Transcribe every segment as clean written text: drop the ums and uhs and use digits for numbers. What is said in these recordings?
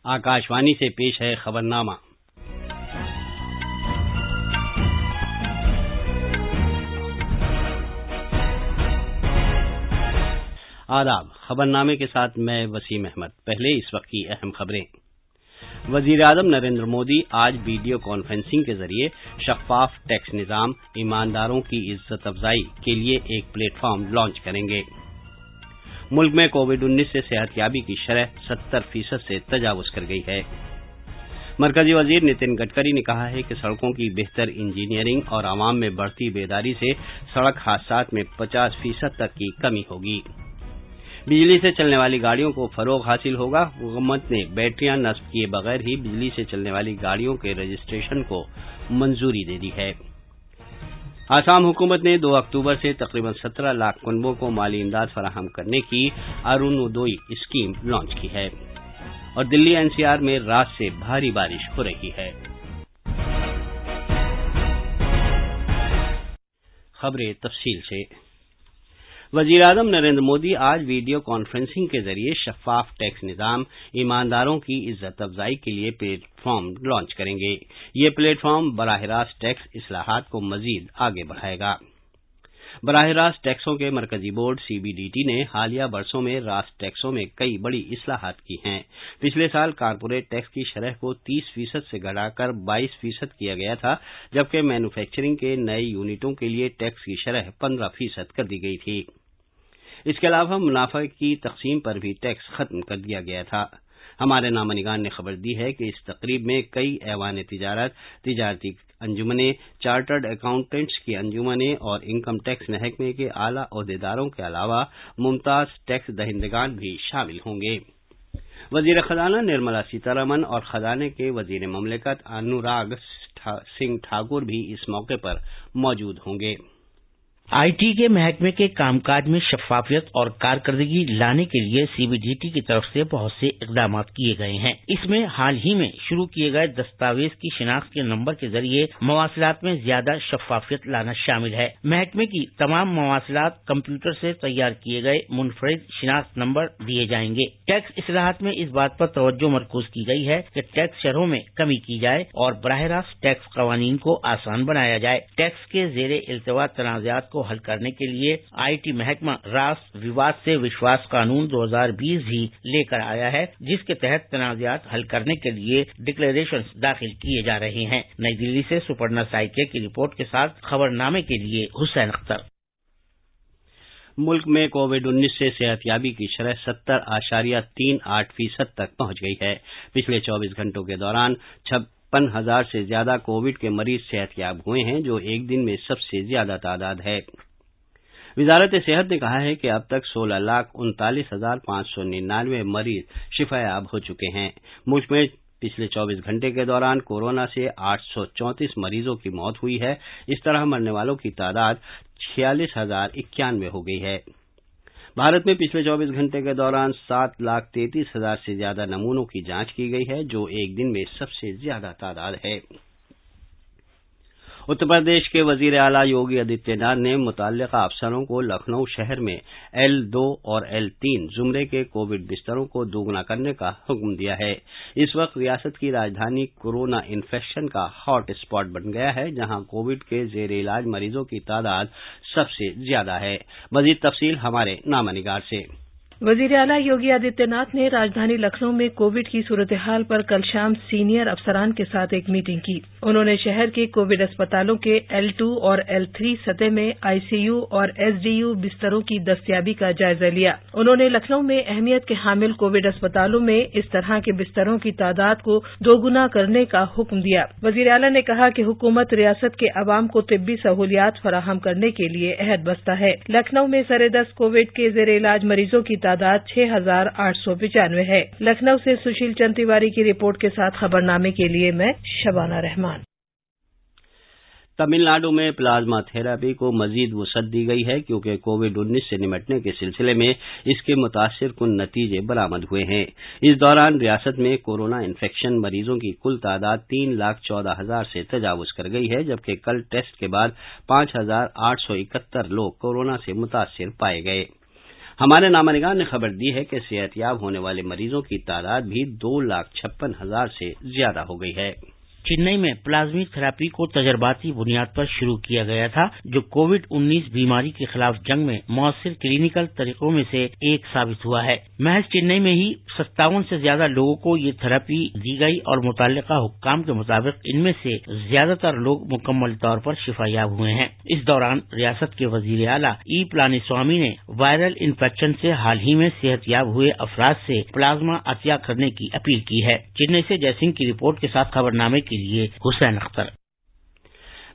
आकाशवाणी से पेश है खबरनामा। आदाब। खबरनामे के साथ मैं वसीम अहमद। पहले इस वक्त की अहम खबरें। वजीर-ए-आज़म नरेंद्र मोदी आज वीडियो कॉन्फ्रेंसिंग के जरिए शफाफ टैक्स निज़ाम, ईमानदारों की इज्जत अफजाई के लिए एक प्लेटफॉर्म लॉन्च करेंगे। मुल्क में कोविड-19 से सेहतयाबी की शरह 70% से तजावुज कर गई है। मरकजी वजीर नितिन गडकरी ने कहा है कि सड़कों की बेहतर इंजीनियरिंग और आवाम में बढ़ती बेदारी से सड़क हादसात में 50% तक की कमी होगी। बिजली से चलने वाली गाड़ियों को फरोग हासिल होगा। हुकूमत ने बैटरियां नस्ब किए बगैर ही बिजली से चलने वाली गाड़ियों के रजिस्ट्रेशन को मंजूरी दे दी है। आसाम हुकूमत ने 2 अक्टूबर से तकरीबन 17 लाख कुनबों को माली इमदाद फराहम करने की अरुणोदय स्कीम लॉन्च की है। और दिल्ली एनसीआर में रात से भारी बारिश हो रही है। खबरें तफसील से। वजीर-ए-आज़म नरेंद्र मोदी आज वीडियो कॉन्फ्रेंसिंग के जरिए शफाफ टैक्स निज़ाम, ईमानदारों की इज्जत अफजाई के लिए प्लेटफॉर्म लॉन्च करेंगे। ये प्लेटफॉर्म बराह रास्त टैक्स इस्लाहात को मजीद आगे बढ़ाएगा। बराह रास्त टैक्सों के मरकजी बोर्ड सीबीडीटी ने हालिया बरसों में रास्त टैक्सों में कई बड़ी इस्लाहात की हैं। पिछले साल कारपोरेट टैक्स की शरह को 30% से घटाकर 22% किया गया था, जबकि मैन्युफैक्चरिंग के नए यूनिटों के लिए टैक्स की शरह 15% कर दी गई थी। इसके अलावा मुनाफे की तकसीम पर भी टैक्स खत्म कर दिया गया था। हमारे नामनिगान ने खबर दी है कि इस तकरीब में कई ऐवान तिजारत, तिजारती अंजुमनें, चार्टर्ड अकाउंटेंट्स की अंजुमनें और इनकम टैक्स महकमे के आला ओहदेदारों के अलावा मुमताज टैक्स दहिंदगान भी शामिल होंगे। वजीर खजाना निर्मला सीतारमण और खजाने के वजीर ममलिकत अनुराग सिंह ठाकुर भी इस मौके पर मौजूद होंगे। आईटी के महकमे के कामकाज में शफाफियत और कारकर्दगी लाने के लिए सीबीडीटी की तरफ से बहुत से इकदाम किए गए हैं। इसमें हाल ही में शुरू किए गए दस्तावेज की शिनाख्त के नंबर के जरिए मवासिलात में ज्यादा शफाफियत लाना शामिल है। महकमे की तमाम मवासिलात कंप्यूटर से तैयार किए गए मुनफरिद शिनाख्त नंबर दिए जाएंगे। टैक्स इस्लाहात में इस बात पर तवज्जो मरकूज की गई है कि टैक्स शरहों में कमी की जाए और बराह रास्त टैक्स कवानीन को आसान बनाया जाए। टैक्स के जेर इल्तिवा तनाज़ात को हल करने के लिए आईटी महकमा रास्त विवाद से विश्वास कानून 2020 भी लेकर आया है, जिसके तहत तनाज़ात हल करने के लिए डिक्लेरेशन दाखिल किए जा रहे हैं। नई दिल्ली से सुपर्णा साइके की रिपोर्ट के साथ खबरनामे के लिए हुसैन अख्तर। मुल्क में कोविड-19 से सेहतयाबी की शरह 70.38% तक पहुंच गई है। पिछले 24 घंटों के दौरान 56,000 से ज्यादा कोविड के मरीज सेहतयाब हुए हैं, जो एक दिन में सबसे ज्यादा तादाद है। वजारत सेहत ने कहा है कि अब तक 16,39,599 मरीज शिफायाब हो चुके हैं। मुल्क में पिछले 24 घंटे के दौरान कोरोना से 834 मरीजों की मौत हुई है। इस तरह मरने वालों की तादाद 46,091 हो गई है। भारत में पिछले 24 घंटे के दौरान 7,33,000 से ज्यादा नमूनों की जांच की गई है, जो एक दिन में सबसे ज्यादा तादाद है। उत्तर प्रदेश के वजीर आला योगी आदित्यनाथ ने मुतल्लिका अफसरों को लखनऊ शहर में L2 और L3 जुमरे के कोविड बिस्तरों को दोगुना करने का हुक्म दिया है। इस वक्त रियासत की राजधानी कोरोना इन्फेक्शन का हॉट स्पॉट बन गया है, जहां कोविड के जेर इलाज मरीजों की तादाद सबसे ज्यादा है। मजीद तफसील हमारे नामनिगार से। वजीर आला योगी आदित्यनाथ ने राजधानी लखनऊ में कोविड की सूरत हाल पर कल शाम सीनियर अफसरान के साथ एक मीटिंग की। उन्होंने शहर के कोविड अस्पतालों के L2 और L3 सतह में आईसीयू और एसडीयू बिस्तरों की दस्तयाबी का जायजा लिया। उन्होंने लखनऊ में अहमियत के हामिल कोविड अस्पतालों में इस तरह के बिस्तरों की तादाद को दोगुना करने का हुक्म दिया। वजीर आला ने कहा कि हुकूमत रियासत के अवाम को तिब्बी सहूलियात फराहम करने के लिए अहद बस्ता है। लखनऊ में सरेदस्त कोविड के जेर इलाज मरीजों की तादाद 6,895 है। लखनऊ से सुशील चंद तिवारी की रिपोर्ट के साथ खबरनामे के लिए मैं शबाना रहमान। तमिलनाडु में प्लाज्मा थेरेपी को मजीद वसअत दी गई है, क्योंकि कोविड-19 से निपटने के सिलसिले में इसके मुतासिर कुन नतीजे बरामद हुए हैं। इस दौरान रियासत में कोरोना इन्फेक्शन मरीजों की कुल तादाद 3,14,000 से तजावुज कर गई है, जबकि कल टेस्ट के बाद 5,871 लोग कोरोना से मुतासिर पाए गए। हमारे नामानिगार ने खबर दी है कि सेहतयाब होने वाले मरीजों की तादाद भी 2,56,000 से ज्यादा हो गई है। चेन्नई में प्लाज्मा थेरेपी को तजर्बाती बुनियाद पर शुरू किया गया था, जो कोविड-19 बीमारी के खिलाफ जंग में मौसर क्लिनिकल तरीकों में से एक साबित हुआ है। महज चेन्नई में ही 57 से ज्यादा लोगों को ये थेरेपी दी गई और मुतल्लिका हुक्काम के मुताबिक इनमें से ज्यादातर लोग मुकम्मल तौर पर शिफायाब हुए हैं। इस दौरान रियासत के वजीर आला ई पलानीस्वामी ने वायरल इन्फेक्शन से हाल ही में सेहतयाब हुए अफराद से प्लाज्मा अतिया करने की अपील की है। चेन्नई से जयसिंह की रिपोर्ट के साथ खबरनामे के लिए हुसैन अख्तर।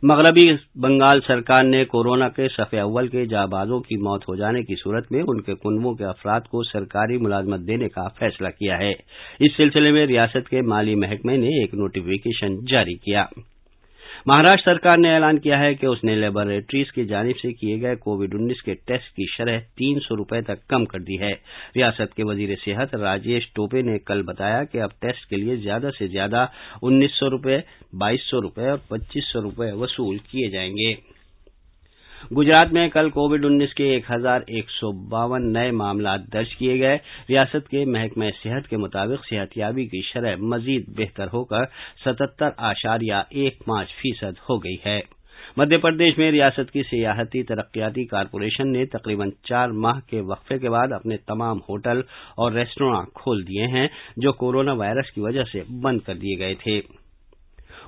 मगरबी बंगाल सरकार ने कोरोना के सफ़े अव्वल के जाबाजों की मौत हो जाने की सूरत में उनके कुनबों के अफराद को सरकारी मुलाजमत देने का फैसला किया है। इस सिलसिले में रियासत के माली महकमे ने एक नोटिफिकेशन जारी किया। महाराष्ट्र सरकार ने ऐलान किया है कि उसने लेबोरेटरीज की जानिब से किए गए कोविड-19 के टेस्ट की शरह 300 रुपए तक कम कर दी है। रियासत के वजीर सेहत राजेश टोपे ने कल बताया कि अब टेस्ट के लिए ज्यादा से ज्यादा 1900 रुपए, 2200 रुपए और 2500 रुपए वसूल किए जाएंगे। गुजरात में कल कोविड-19 के 1152 नए मामला दर्ज किए गए। रियासत के महकमे सेहत के मुताबिक सेहतयाबी की शरह मजीद बेहतर होकर 77.15% हो गई है। मध्य प्रदेश में रियासत की सियाहती तरक्याती कारपोरेशन ने तकरीबन 4 माह के वक्फे के बाद अपने तमाम होटल और रेस्टोरेंट खोल दिए हैं, जो कोरोना वायरस की वजह से बंद कर दिए गए थे।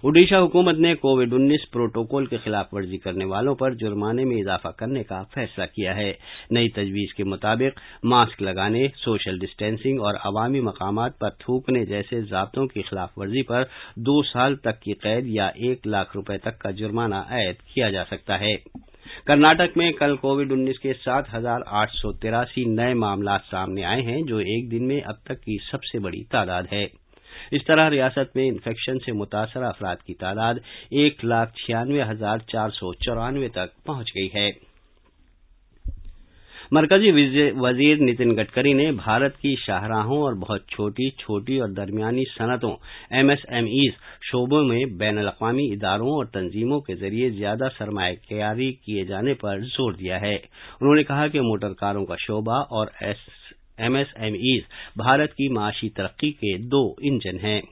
ओडिशा हुकूमत ने कोविड-19 प्रोटोकॉल की खिलाफ वर्जी करने वालों पर जुर्माने में इजाफा करने का फैसला किया है। नई तजवीज के मुताबिक मास्क लगाने, सोशल डिस्टेंसिंग और अवामी मकामात पर थूकने जैसे ज़ाब्तों की खिलाफ वर्जी पर 2 साल तक की कैद या 1 लाख रुपए तक का जुर्माना आयद किया जा सकता है। कर्नाटक में कल कोविड-19 के 7,883 नए मामला सामने आए हैं, जो एक दिन में अब तक की सबसे बड़ी तादाद है। इस तरह रियासत में इन्फेक्शन से मुतासर अफराद की तादाद 1,96,494 तक पहुंच गई है। मरकजी वजीर नितिन गडकरी ने भारत की शाहराहों और बहुत छोटी और दरमियानी सनतों MSMEs शोबों में बैनुल-अक़वामी इदारों और तंजीमों के जरिए ज्यादा सरमायाकारी किए जाने पर जोर दिया है। उन्होंने कहा कि मोटर कारों का शोबा और MSMEs भारत की माशी तरक्की के 2 इंजन हैं।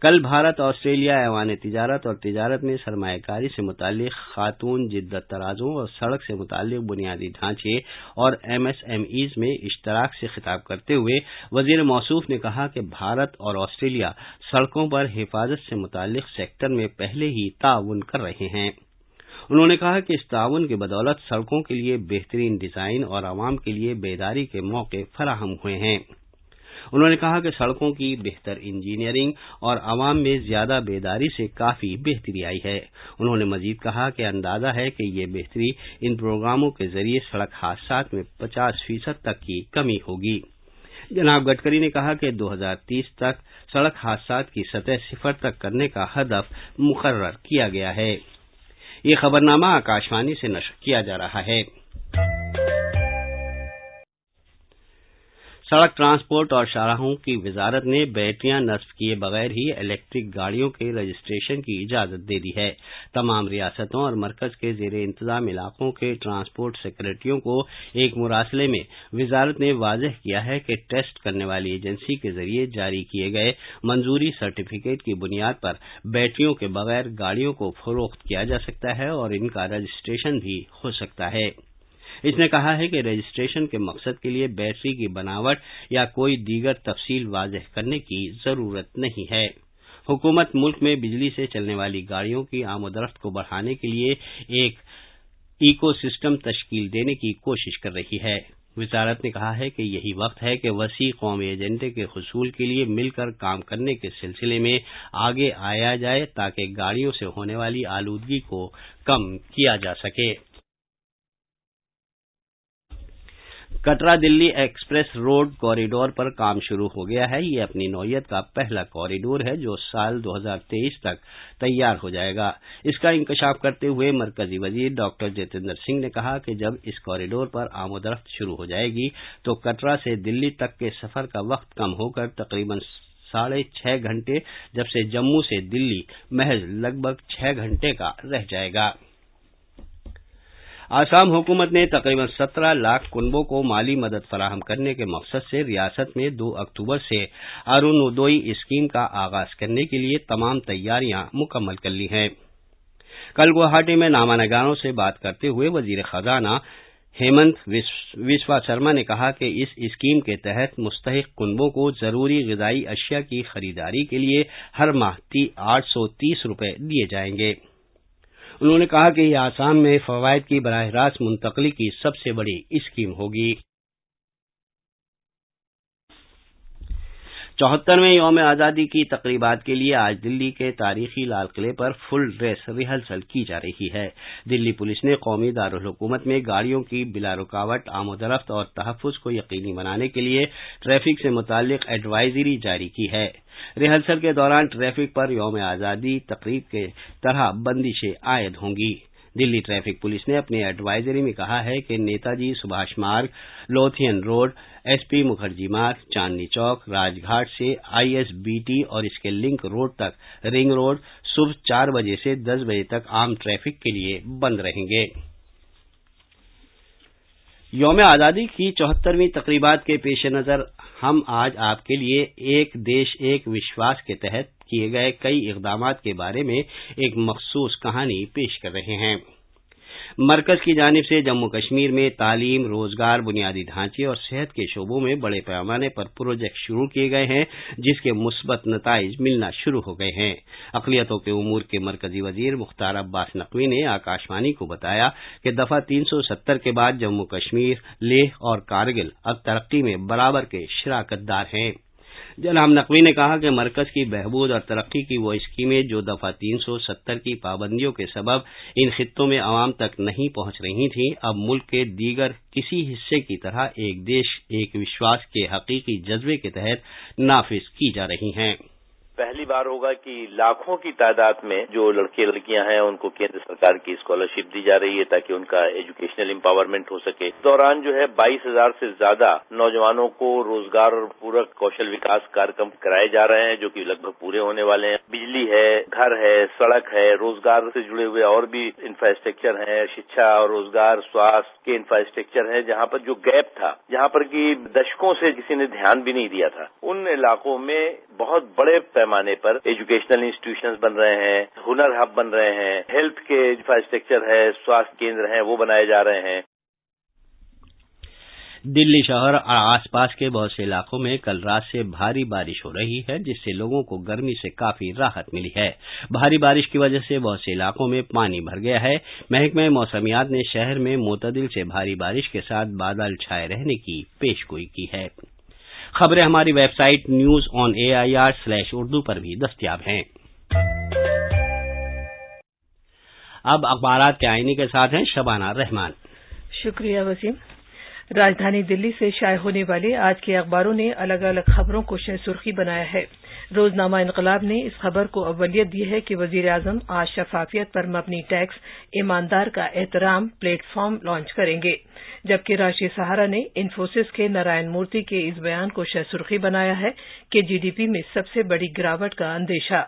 कल भारत ऑस्ट्रेलिया ऐवान तिजारत और तिजारत में सरमायाकारी से मुताल्लिक खातून जिद्दत तराजों और सड़क से मुताल्लिक बुनियादी ढांचे और MSMEs में इश्तराक से खिताब करते हुए वजीर मौसूफ ने कहा कि भारत और ऑस्ट्रेलिया सड़कों पर हिफाजत से मुताल्लिक सेक्टर में पहले ही ताउन कर रहे हैं। उन्होंने कहा कि इस ताउन की बदौलत सड़कों के लिए बेहतरीन डिजाइन और आवाम के लिए बेदारी के मौके फराहम हुए हैं। उन्होंने कहा कि सड़कों की बेहतर इंजीनियरिंग और आवाम में ज्यादा बेदारी से काफी बेहतरी आई है। उन्होंने मजीद कहा कि अंदाजा है कि ये बेहतरी इन प्रोग्रामों के जरिए सड़क हादसात में 50% तक की कमी होगी। जनाब गडकरी ने कहा कि 2030 तक सड़क हादसात की सतह 0 तक करने का हदफ मुकर्रर किया गया है। ये खबरनामा आकाशवाणी से नशर किया जा रहा है। सड़क ट्रांसपोर्ट और शाहराहों की वजारत ने बैटरियां नस्ब किए बगैर ही इलेक्ट्रिक गाड़ियों के रजिस्ट्रेशन की इजाजत दे दी है। तमाम रियासतों और मरकज के जेरे इंतजाम इलाकों के ट्रांसपोर्ट सेक्रेटरियों को एक मुरासले में वजारत ने वाज़ेह किया है कि टेस्ट करने वाली एजेंसी के जरिए जारी किए गए मंजूरी सर्टिफिकेट की बुनियाद पर बैटरियों के बगैर गाड़ियों को फरोख्त किया जा सकता है और इनका रजिस्ट्रेशन भी हो सकता है। इसने कहा है कि रजिस्ट्रेशन के मकसद के लिए बैटरी की बनावट या कोई दीगर तफसील वाज़ेह करने की जरूरत नहीं है। हुकूमत मुल्क में बिजली से चलने वाली गाड़ियों की आमदरफ्त को बढ़ाने के लिए एक इकोसिस्टम तश्कील देने की कोशिश कर रही है। वजारत ने कहा है कि यही वक्त है कि वसी कौमी एजेंडे के हुसूल के लिए मिलकर काम करने के सिलसिले में आगे आया जाए ताकि गाड़ियों से होने वाली आलूदगी को कम किया जा सके। Katra Delhi express road corridor पर काम शुरू हो गया है। ये अपनी नौयत का पहला कॉरिडोर है जो साल 2023 तक तैयार हो जाएगा। इसका इंकशाफ करते हुए मरकजी वजीर डॉक्टर जितेंद्र सिंह ने कहा कि जब इस कॉरिडोर पर आमदरफ्त शुरू हो जाएगी तो कटरा से दिल्ली तक के सफर का वक्त कम होकर तकरीबन 6.5 घंटे, जबसे जम्मू से दिल्ली महज लगभग 6 घंटे का रह जाएगा। आसाम हुकूमत ने तकरीबन 17 लाख कुनबों को माली मदद फराहम करने के मकसद से रियासत में 2 अक्टूबर से अरुणोदय स्कीम का आगाज करने के लिए तमाम तैयारियां मुकम्मल कर ली हैं। कल गुवाहाटी में नामानगारों से बात करते हुए वजीर खजाना हेमंत विश्वा शर्मा ने कहा कि इस स्कीम के तहत मुस्तहिक कुनबों को जरूरी ग़िज़ाई अशिया की खरीदारी के लिए हर माह 830 रुपये दिए जाएंगे। उन्होंने कहा कि यह आसाम में फवायद की बराह रास्त मुंतकली की सबसे बड़ी स्कीम होगी। 74वें यौम आज़ादी की तकरीबात के लिए आज दिल्ली के तारीखी लाल किले पर फुल ड्रेस रिहर्सल की जा रही है। दिल्ली पुलिस ने कौमी दारुल हुकूमत में गाड़ियों की बिला रुकावट आमोदरफ्त और तहफ़्फ़ुज़ को यकीनी बनाने के लिए ट्रैफिक से मुताल्लिक एडवाइजरी जारी की है। रिहर्सल के दौरान ट्रैफिक पर यौम आज़ादी तकरीब के तरह बंदिशें आयद होंगी। दिल्ली ट्रैफिक पुलिस ने अपनी एडवाइजरी में कहा है कि नेताजी सुभाष मार्ग, लोथियन रोड, एसपी मुखर्जी मार्ग, चांदनी चौक, राजघाट से आईएसबीटी और इसके लिंक रोड तक रिंग रोड सुबह 4 बजे से 10 बजे तक आम ट्रैफिक के लिए बंद रहेंगे। यौम आज़ादी की 74वीं तकरीबात के पेश नज़र हम आज आपके लिए एक देश एक विश्वास के तहत किए गए कई इक़दामात के बारे में एक मखसूस कहानी पेश कर रहे हैं। मरकज की जानिब से जम्मू कश्मीर में तालीम, रोजगार, बुनियादी ढांचे और सेहत के शोबों में बड़े पैमाने पर प्रोजेक्ट शुरू किए गए हैं, जिसके मुस्बत नताइज मिलना शुरू हो गए हैं। अक़लियतों के उमूर के मरकजी वजीर मुख्तार अब्बास नकवी ने आकाशवाणी को बताया कि दफा 370 के बाद जम्मू कश्मीर, लेह और कारगिल अब तरक्की में बराबर के शराकतदार हैं। जनाब नकवी ने कहा कि मरकज की बहबूद और तरक्की की वो स्कीमें जो दफा 370 की पाबंदियों के सबब इन खित्तों में आवाम तक नहीं पहुंच रही थीं, अब मुल्क के दीगर किसी हिस्से की तरह एक देश एक विश्वास के हकीकी जज्बे के तहत नाफिज की जा रही हैं। पहली बार होगा कि लाखों की तादाद में जो लड़के लड़कियां हैं उनको केंद्र सरकार की स्कॉलरशिप दी जा रही है ताकि उनका एजुकेशनल एम्पावरमेंट हो सके। इस दौरान जो है 22,000 से ज्यादा नौजवानों को रोजगार और पूरक कौशल विकास कार्यक्रम कराए जा रहे हैं, जो कि लगभग पूरे होने वाले हैं। बिजली है, घर है, सड़क है, रोजगार से जुड़े हुए और भी इंफ्रास्ट्रक्चर है, शिक्षा और रोजगार, स्वास्थ्य के इंफ्रास्ट्रक्चर है। जहां पर जो गैप था, जहां पर कि दशकों से किसी ने ध्यान भी नहीं दिया था, उन इलाकों में बहुत बड़े पैमाने पर एजुकेशनल इंस्टीट्यूशंस बन रहे हैं, हुनर हब बन रहे हैं, हेल्थ के इंफ्रास्ट्रक्चर है, स्वास्थ्य केंद्र हैं, वो बनाए जा रहे हैं। दिल्ली शहर और आसपास के बहुत से इलाकों में कल रात से भारी बारिश हो रही है, जिससे लोगों को गर्मी से काफी राहत मिली है। भारी बारिश की वजह से बहुत से इलाकों में पानी भर गया है। महकमे मौसमियात ने शहर में मोतदिल से भारी बारिश के साथ बादल छाए रहने की पेशगोई की है। खबरें हमारी वेबसाइट newsonair/urdu पर भी दस्तयाब हैं। अब अखबारात के आईने के साथ हैं शबाना रहमान। शुक्रिया वसीम। राजधानी दिल्ली से शाये होने वाले आज के अखबारों ने अलग अलग खबरों को शह सुर्खी बनाया है। रोजनामा इनकलाब ने इस खबर को अव्वलियत दी है कि वजीर आजम आज शफाफियत पर मबनी टैक्स ईमानदार का एहतराम प्लेटफॉर्म लॉन्च करेंगे, जबकि राष्ट्रीय सहारा ने इन्फोसिस के नारायण मूर्ति के इस बयान को शह सुर्खी बनाया है कि जीडीपी में सबसे बड़ी गिरावट का अंदेशा।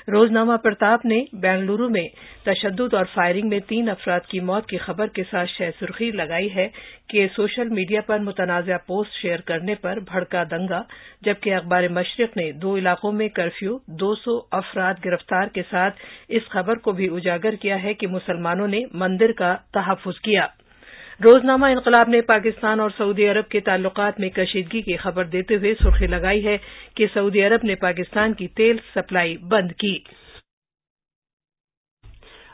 रोजनामा प्रताप ने बेंगलुरु में तशद्दुद और फायरिंग में 3 अफराद की मौत की खबर के साथ शह सुर्खी लगाई है कि सोशल मीडिया पर मुतनाज़ा पोस्ट शेयर करने पर भड़का दंगा, जबकि अखबार मशरिक ने 2 इलाकों में कर्फ्यू, 200 अफराद गिरफ्तार के साथ इस खबर को भी उजागर किया है कि मुसलमानों ने मंदिर का तहफ़्फ़ुज़ किया। रोजनामा इनकलाब ने पाकिस्तान और सऊदी अरब के ताल्लुकात में कशीदगी की खबर देते हुए सुर्खी लगाई है कि सऊदी अरब ने पाकिस्तान की तेल सप्लाई बंद की।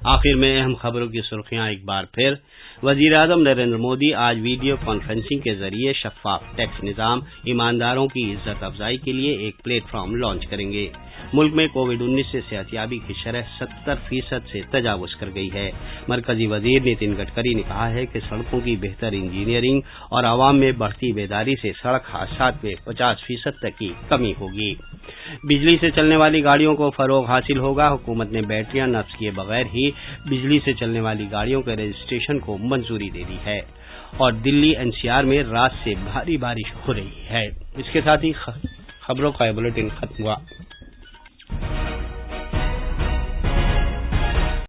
आखिर में अहम खबरों की सुर्खियां एक बार फिर। वजीर आजम नरेंद्र मोदी आज वीडियो कॉन्फ्रेंसिंग के जरिए शफाफ टैक्स निजाम, ईमानदारों की इज्जत अफजाई के लिए एक प्लेटफॉर्म लॉन्च करेंगे। मुल्क में कोविड-19 से सेहतियाबी की शरह 70% से तजावुज कर गई है। मरकजी वजीर नितिन गडकरी ने कहा है कि सड़कों की बेहतर इंजीनियरिंग और आवाम में बढ़ती बेदारी से सड़क हादसात में 50% तक की कमी होगी। बिजली से चलने वाली गाड़ियों को फरोग हासिल होगा। हुकूमत ने बैटरियां नस्ब किए बगैर ही बिजली से चलने वाली गाड़ियों के रजिस्ट्रेशन को मंजूरी दे दी है। और दिल्ली एनसीआर में रात से भारी बारिश हो रही है। इसके साथ ही खबरों का बुलेटिन खत्म हुआ।